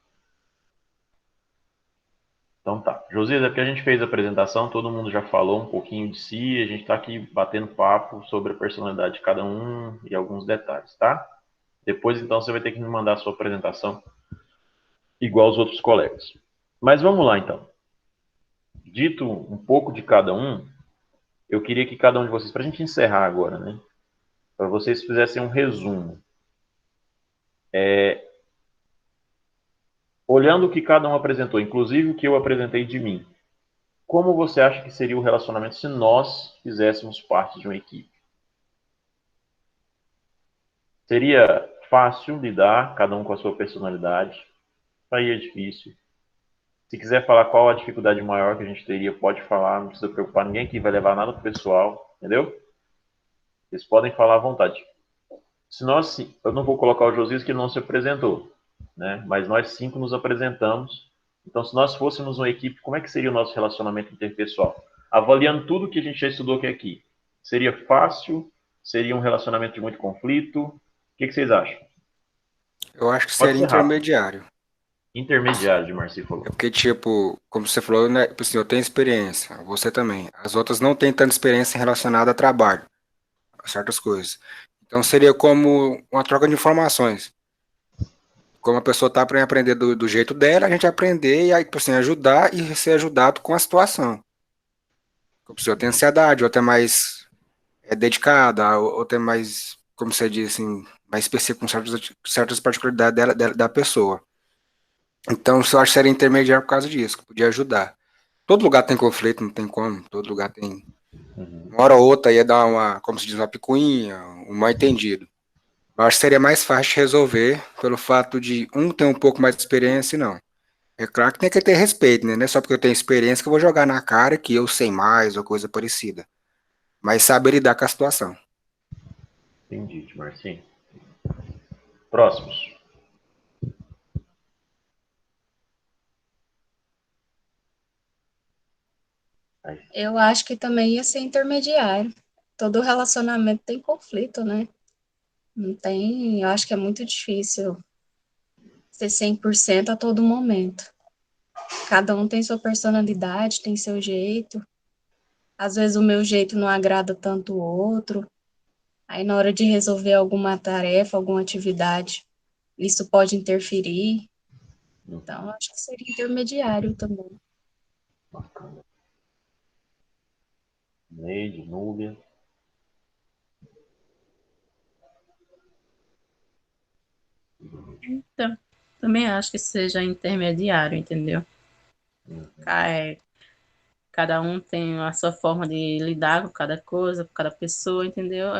Então tá. Josias, é porque a gente fez a apresentação, todo mundo já falou um pouquinho de si, a gente está aqui batendo papo sobre a personalidade de cada um e alguns detalhes, tá? Depois, então, você vai ter que me mandar a sua apresentação igual aos outros colegas. Mas vamos lá, então. Dito um pouco de cada um, eu queria que cada um de vocês, para a gente encerrar agora, né? Para vocês fizessem um resumo. Olhando o que cada um apresentou, inclusive o que eu apresentei de mim, como você acha que seria o relacionamento se nós fizéssemos parte de uma equipe? Seria fácil lidar, cada um com a sua personalidade? Aí é difícil. Se quiser falar qual a dificuldade maior que a gente teria, pode falar, não precisa preocupar, ninguém aqui vai levar nada pro pessoal, entendeu? Vocês podem falar à vontade. Se nós, eu não vou colocar o Josias que não se apresentou, né? Mas nós 5 nos apresentamos. Então, se nós fôssemos uma equipe, como é que seria o nosso relacionamento interpessoal? Avaliando tudo que a gente já estudou aqui. Seria fácil? Seria um relacionamento de muito conflito? O que vocês acham? Eu acho que Pode seria ser rápido. intermediário. Intermediário, de Marci falou. É porque, tipo, como você falou, né? Tipo assim, eu tenho experiência, você também. As outras não têm tanta experiência relacionada a trabalho, a certas coisas. Então seria como uma troca de informações. Como a pessoa está para aprender do jeito dela, a gente aprender e aí, tipo assim, ajudar e ser ajudado com a situação. A pessoa tem ansiedade, outra é mais dedicada, outra é mais, como você disse, assim, mais específica com certas particularidades da pessoa. Então, eu acho que seria intermediário por causa disso, que podia ajudar. Todo lugar tem conflito, não tem como, todo lugar tem. Uma hora ou outra ia dar uma, como se diz, uma picuinha, um mal entendido. Eu acho que seria mais fácil de resolver pelo fato de um ter um pouco mais de experiência e não. É claro que tem que ter respeito, né? Não é só porque eu tenho experiência que eu vou jogar na cara que eu sei mais ou coisa parecida. Mas saber lidar com a situação. Entendi, Marcinho. Próximos. Eu acho que também ia ser intermediário. Todo relacionamento tem conflito, né? Não tem, eu acho que é muito difícil ser 100% a todo momento. Cada um tem sua personalidade, tem seu jeito. Às vezes o meu jeito não agrada tanto o outro. Aí na hora de resolver alguma tarefa, alguma atividade, isso pode interferir. Então, acho que seria intermediário também. Bacana. Neide, Núbia. Então, também acho que seja intermediário, entendeu? Cada um tem a sua forma de lidar com cada coisa, com cada pessoa, entendeu?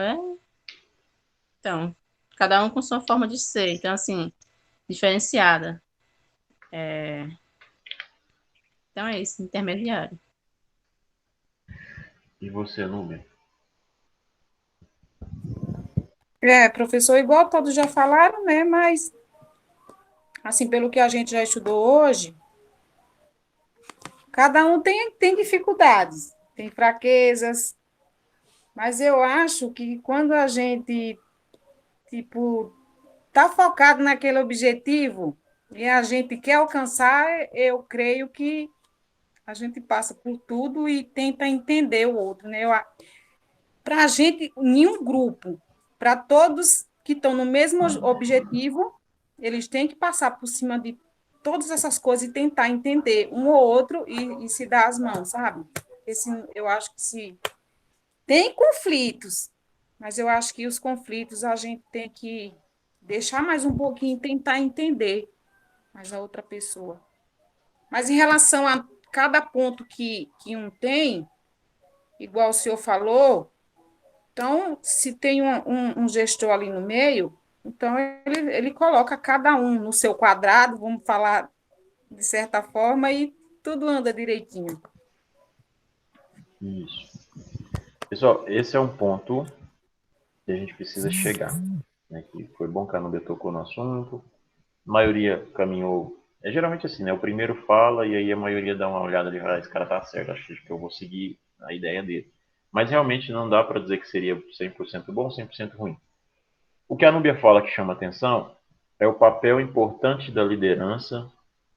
Então, cada um com sua forma de ser. Então, assim, diferenciada. Então é isso, intermediário. E você, Núbia? Professor, igual todos já falaram, né? Mas, assim, pelo que a gente já estudou hoje, Cada um tem dificuldades, tem fraquezas, mas eu acho que quando a gente, tipo, tá focado naquele objetivo e a gente quer alcançar, eu creio que a gente passa por tudo e tenta entender o outro, né? Para a gente, em um grupo, para todos que estão no mesmo objetivo, eles têm que passar por cima de todas essas coisas e tentar entender um ou outro e se dar as mãos, sabe? Eu acho que se tem conflitos, mas eu acho que os conflitos a gente tem que deixar mais um pouquinho e tentar entender mais a outra pessoa. Mas em relação a cada ponto que um tem, igual o senhor falou, então, se tem um gestor ali no meio, então ele coloca cada um no seu quadrado, vamos falar de certa forma, e tudo anda direitinho. Isso. Pessoal, esse é um ponto que a gente precisa chegar. Né? Que foi bom que a Núbia tocou no assunto. A maioria caminhou. É geralmente assim, né? O primeiro fala e aí a maioria dá uma olhada e fala, esse cara tá certo, acho que eu vou seguir a ideia dele. Mas realmente não dá para dizer que seria 100% bom, 100% ruim. O que a Núbia fala que chama atenção é o papel importante da liderança,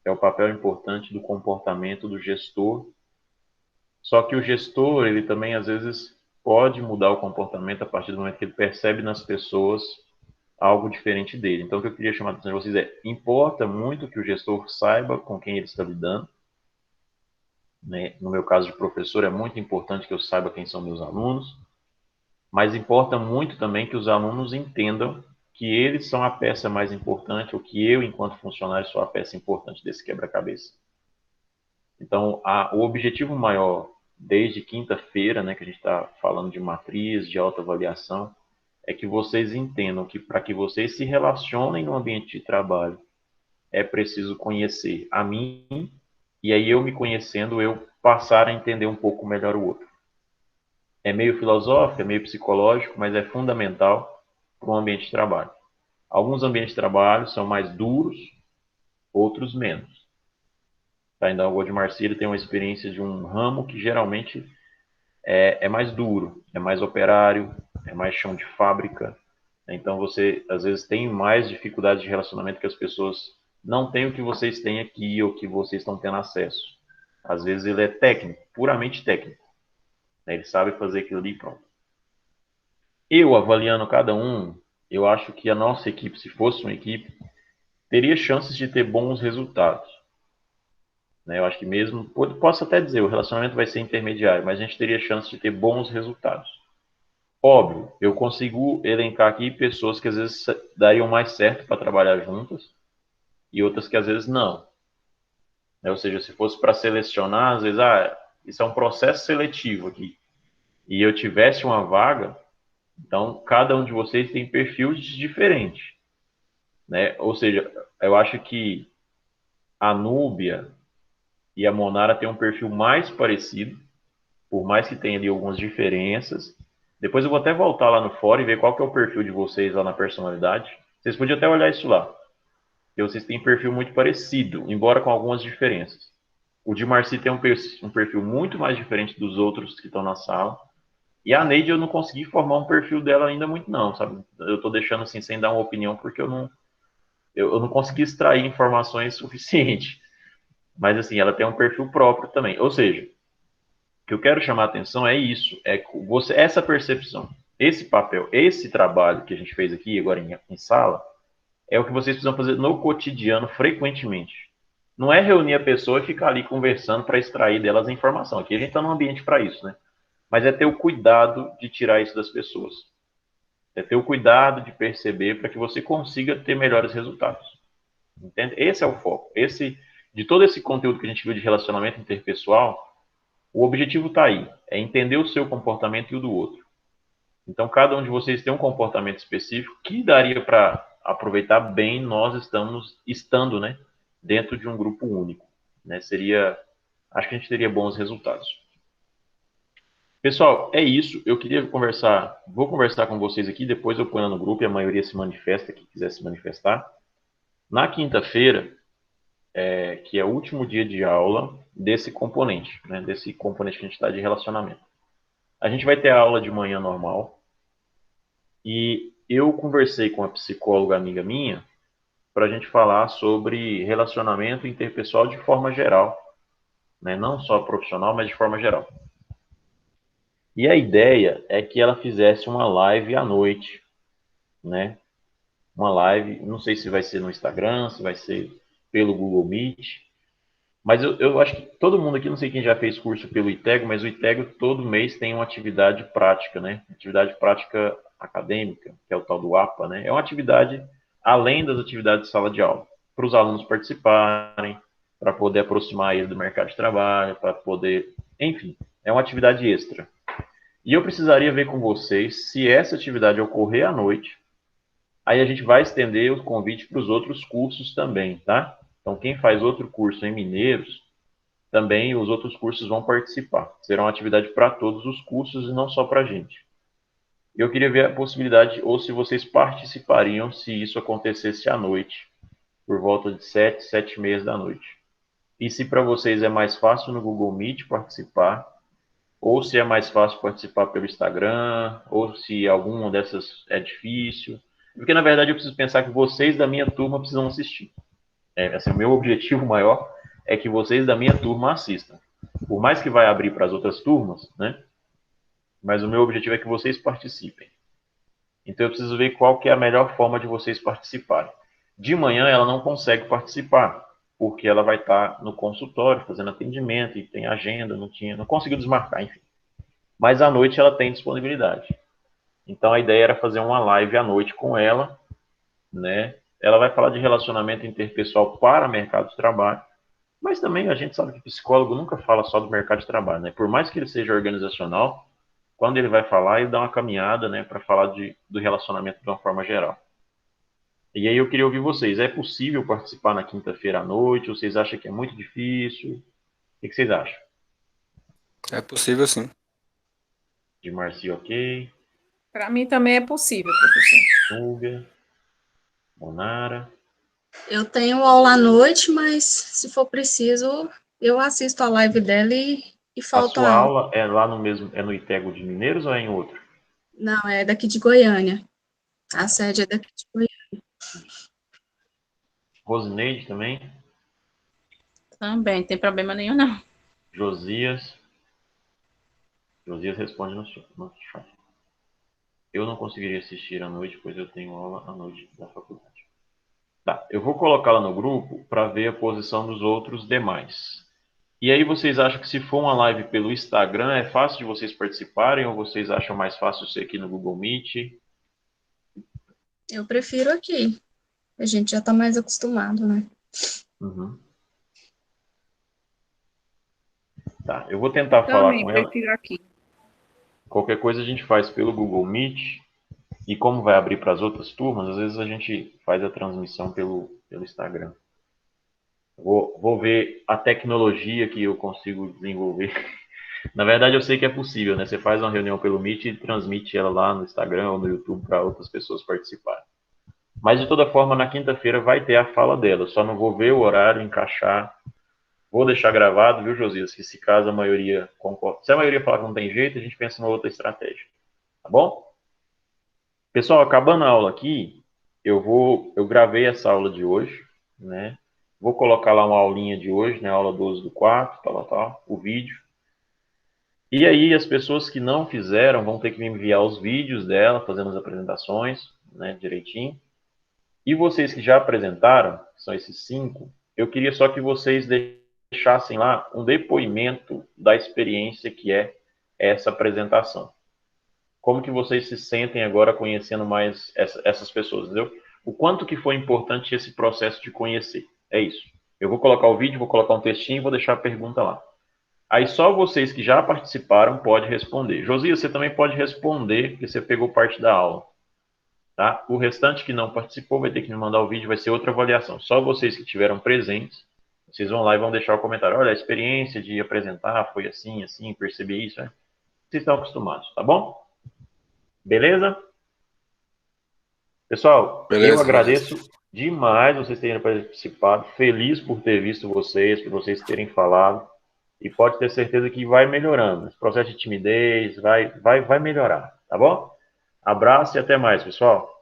é o papel importante do comportamento do gestor. Só que o gestor, ele também às vezes pode mudar o comportamento a partir do momento que ele percebe nas pessoas algo diferente dele. Então, o que eu queria chamar a atenção de vocês é, importa muito que o gestor saiba com quem ele está lidando. Né? No meu caso de professor, é muito importante que eu saiba quem são meus alunos, mas importa muito também que os alunos entendam que eles são a peça mais importante, ou que eu, enquanto funcionário, sou a peça importante desse quebra-cabeça. Então, o objetivo maior, desde quinta-feira, né, que a gente está falando de matriz, de autoavaliação, é que vocês entendam que para que vocês se relacionem no ambiente de trabalho, é preciso conhecer a mim, e aí eu me conhecendo, eu passar a entender um pouco melhor o outro. É meio filosófico, é meio psicológico, mas é fundamental para um ambiente de trabalho. Alguns ambientes de trabalho são mais duros, outros menos. Tá? Então, o Godmar Marcílio tem uma experiência de um ramo que geralmente é mais duro, é mais operário, é mais chão de fábrica. Então, você, às vezes, tem mais dificuldade de relacionamento que as pessoas não têm o que vocês têm aqui ou que vocês estão tendo acesso. Às vezes, ele é técnico, puramente técnico. Ele sabe fazer aquilo ali e pronto. Eu, avaliando cada um, eu acho que a nossa equipe, se fosse uma equipe, teria chances de ter bons resultados. Eu acho que mesmo, posso até dizer, o relacionamento vai ser intermediário, mas a gente teria chance de ter bons resultados. Óbvio, eu consigo elencar aqui pessoas que às vezes dariam mais certo para trabalhar juntas e outras que às vezes não. Ou seja, se fosse para selecionar, às vezes, isso é um processo seletivo aqui, e eu tivesse uma vaga, então cada um de vocês tem perfil diferente. Né? Ou seja, eu acho que a Núbia e a Monara têm um perfil mais parecido, por mais que tenha ali algumas diferenças. Depois eu vou até voltar lá no fórum e ver qual que é o perfil de vocês lá na personalidade. Vocês podiam até olhar isso lá. Porque vocês têm perfil muito parecido, embora com algumas diferenças. O de Marci tem um perfil muito mais diferente dos outros que estão na sala. E a Neide eu não consegui formar um perfil dela ainda muito não, sabe? Eu estou deixando assim sem dar uma opinião porque eu não consegui extrair informações suficientes. Mas assim, ela tem um perfil próprio também. Ou seja, o que eu quero chamar a atenção é isso, essa percepção, esse papel, esse trabalho que a gente fez aqui agora em sala, é o que vocês precisam fazer no cotidiano frequentemente. Não é reunir a pessoa e ficar ali conversando para extrair delas a informação. Aqui a gente está num ambiente para isso, né? Mas é ter o cuidado de tirar isso das pessoas. É ter o cuidado de perceber para que você consiga ter melhores resultados. Entende? Esse é o foco. De todo esse conteúdo que a gente viu de relacionamento interpessoal, o objetivo está aí, é entender o seu comportamento e o do outro. Então, cada um de vocês tem um comportamento específico que daria para aproveitar bem nós estando, né, dentro de um grupo único. Né? Acho que a gente teria bons resultados. Pessoal, é isso. Eu queria vou conversar com vocês aqui, depois eu ponho no grupo e a maioria se manifesta, quem quiser se manifestar. Na quinta-feira, que é o último dia de aula, desse componente, né? Desse componente que a gente está de relacionamento. A gente vai ter a aula de manhã normal, e eu conversei com a psicóloga amiga minha para a gente falar sobre relacionamento interpessoal de forma geral, né? Não só profissional, mas de forma geral. E a ideia é que ela fizesse uma live à noite, né? Uma live, não sei se vai ser no Instagram, se vai ser pelo Google Meet, mas eu acho que todo mundo aqui, não sei quem já fez curso pelo ITEGO, mas o ITEGO todo mês tem uma atividade prática, né? Atividade prática acadêmica, que é o tal do APA, né? É uma atividade além das atividades de sala de aula, para os alunos participarem, para poder aproximar eles do mercado de trabalho, para poder, enfim, é uma atividade extra. E eu precisaria ver com vocês se essa atividade ocorrer à noite. Aí a gente vai estender o convite para os outros cursos também, tá? Então, quem faz outro curso em Mineiros, também os outros cursos vão participar. Será uma atividade para todos os cursos e não só para a gente. Eu queria ver a possibilidade, ou se vocês participariam, se isso acontecesse à noite, por volta de 7, 7h30 da noite. E se para vocês é mais fácil no Google Meet participar, ou se é mais fácil participar pelo Instagram, ou se alguma dessas é difícil. Porque, na verdade, eu preciso pensar que vocês da minha turma precisam assistir. Assim, o meu objetivo maior é que vocês da minha turma assistam. Por mais que vai abrir para as outras turmas, né? Mas o meu objetivo é que vocês participem. Então, eu preciso ver qual que é a melhor forma de vocês participarem. De manhã, ela não consegue participar, porque ela vai estar no consultório, fazendo atendimento, e tem agenda, não conseguiu desmarcar, enfim. Mas à noite ela tem disponibilidade. Então a ideia era fazer uma live à noite com ela, né? Ela vai falar de relacionamento interpessoal para mercado de trabalho, mas também a gente sabe que psicólogo nunca fala só do mercado de trabalho, né? Por mais que ele seja organizacional, quando ele vai falar, ele dá uma caminhada, né, para falar do relacionamento de uma forma geral. E aí eu queria ouvir vocês. É possível participar na quinta-feira à noite? Ou vocês acham que é muito difícil? O que vocês acham? É possível sim. De Marci, ok. Para mim também é possível, professor. Núbia. Monara. Eu tenho aula à noite, mas se for preciso, eu assisto a live dela e A falto a sua aula. aula é lá no mesmo, é no ITEGO de Mineiros ou é em outro? Não, é daqui de Goiânia. A sede é daqui de Goiânia. Rosineide também? Também, não tem problema nenhum, não. Josias? Josias responde no chat. Eu não conseguiria assistir à noite, pois eu tenho aula à noite da faculdade. Tá, eu vou colocá-la no grupo para ver a posição dos outros demais. E aí vocês acham que se for uma live pelo Instagram, é fácil de vocês participarem ou vocês acham mais fácil ser aqui no Google Meet? Eu prefiro aqui. A gente já está mais acostumado, né? Uhum. Tá, eu vou tentar falar Também com ela. prefiro aqui. Qualquer coisa a gente faz pelo Google Meet. E como vai abrir para as outras turmas, às vezes a gente faz a transmissão pelo Instagram. Vou ver a tecnologia que eu consigo desenvolver. Na verdade, eu sei que é possível, né? Você faz uma reunião pelo Meet e transmite ela lá no Instagram ou no YouTube para outras pessoas participarem. Mas, de toda forma, na quinta-feira vai ter a fala dela. Só não vou ver o horário, encaixar. Vou deixar gravado, viu, Josias? Que se caso a maioria concorda. Se a maioria falar que não tem jeito, a gente pensa em uma outra estratégia. Tá bom? Pessoal, acabando a aula aqui, eu gravei essa aula de hoje, né? Vou colocar lá uma aulinha de hoje, né? Aula 12 do 4, tal, o vídeo. E aí as pessoas que não fizeram vão ter que me enviar os vídeos dela, fazendo as apresentações, né, direitinho. E vocês que já apresentaram, que são esses 5, eu queria só que vocês deixassem lá um depoimento da experiência que é essa apresentação. Como que vocês se sentem agora conhecendo mais essas pessoas, entendeu? O quanto que foi importante esse processo de conhecer. É isso. Eu vou colocar o vídeo, vou colocar um textinho e vou deixar a pergunta lá. Aí só vocês que já participaram podem responder. Josias, você também pode responder, porque você pegou parte da aula. Tá? O restante que não participou vai ter que me mandar o vídeo, vai ser outra avaliação. Só vocês que tiveram presentes, vocês vão lá e vão deixar o comentário. Olha, a experiência de apresentar foi assim, assim, percebi isso. Né? Vocês estão acostumados, tá bom? Beleza? Pessoal, eu Beleza, agradeço demais vocês terem participado. Feliz por ter visto vocês, por vocês terem falado. e pode ter certeza que vai melhorando. Esse processo de timidez vai melhorar, tá bom? Abraço e até mais, pessoal.